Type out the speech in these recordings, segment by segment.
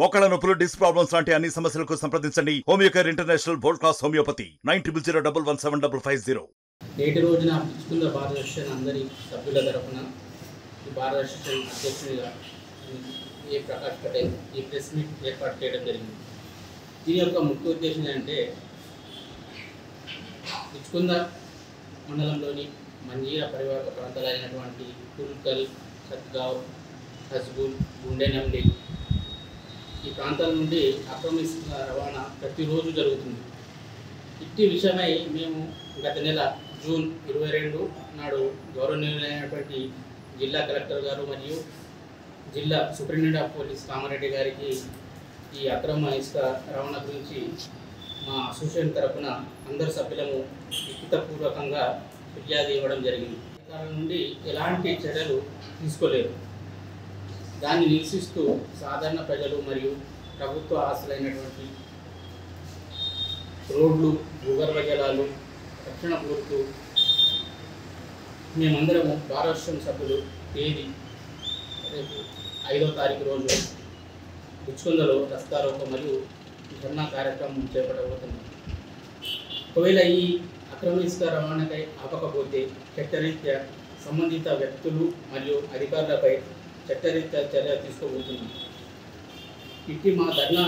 మోకాళ్ళ నొప్పులు, disc problems లాంటి అన్ని సమస్యలకు సంప్రదించండి Homeocare international world class homeopathy 9001177550. నేటి రోజున పిచ్చుకుంద భారత రష్యన్ అందరి సభ్యుల తరఫున ఈ భారత రష్యన్ అధ్యక్షుడిగా ఏ ప్రకాష్ పటేల్ ఈ ప్రెస్ మీట్ ఏర్పాటు చేయడం జరిగింది. దీని యొక్క ముఖ్య ఉద్దేశం ఏంటంటే పిచ్చుకుంద మండలంలోని మంజీరా పరివాహక ప్రాంతాలైనటువంటి కుల్కల్, సత్గావ్, హస్బుల్, గుండెనండి ఈ ప్రాంతాల నుండి అక్రమిస్తున్న రవాణా ప్రతిరోజు జరుగుతుంది. ఇట్టి విషయమై మేము గత నెల జూన్ 22 నాడు గౌరవనీయులైనటువంటి జిల్లా కలెక్టర్ గారు మరియు జిల్లా సూపరింటెండెంట్ ఆఫ్ పోలీస్ కామారెడ్డి గారికి ఈ అక్రమ ఇసుక రవాణా గురించి మా అసోసియేషన్ తరఫున అందరు సభ్యులము లిఖితపూర్వకంగా ఫిర్యాదు ఇవ్వడం జరిగింది. అధికారుల నుండి ఎలాంటి చర్యలు తీసుకోలేదు. దాన్ని నిరసిస్తూ సాధారణ ప్రజలు మరియు ప్రభుత్వ ఆస్తులైనటువంటి రోడ్లు, భూగర్భ జలాలు రక్షణ కోరుతూ మేమందరము భారత సభ్యులు తేదీ రేపు 5వ తారీఖు రోజు పిచ్చుకుందలో రస్తారోకో మరియు ధర్నా కార్యక్రమం చేపట్టబోతున్నాం. ఒకవేళ ఈ అక్రమ ఇసుక రవాణాకై ఆపకపోతే చట్టరీత్యా సంబంధిత వ్యక్తులు మరియు అధికారులపై చట్టరీత్యా చర్య తీసుకోబోతున్నాం. ఇట్టి మా ధర్నా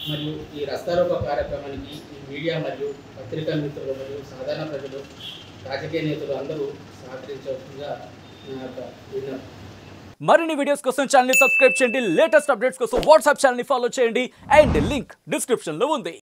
మరియు ఈ రస్తారోకో కార్యక్రమానికి ఈ మీడియా మరియు పత్రికా మిత్రులు మరియు సాధారణ ప్రజలు, రాజకీయ నేతలు అందరూ సహకరించవలసిందిగా నా యొక్క విన్నపం. మరిన్ని వీడియోస్ కోసం ఛానల్ ని సబ్స్క్రైబ్ చేయండి. లేటెస్ట్ అప్డేట్స్ కోసం వాట్సాప్ ఛానల్ ని ఫాలో చేయండి. అండ్ లింక్ డిస్క్రిప్షన్ లో ఉంది.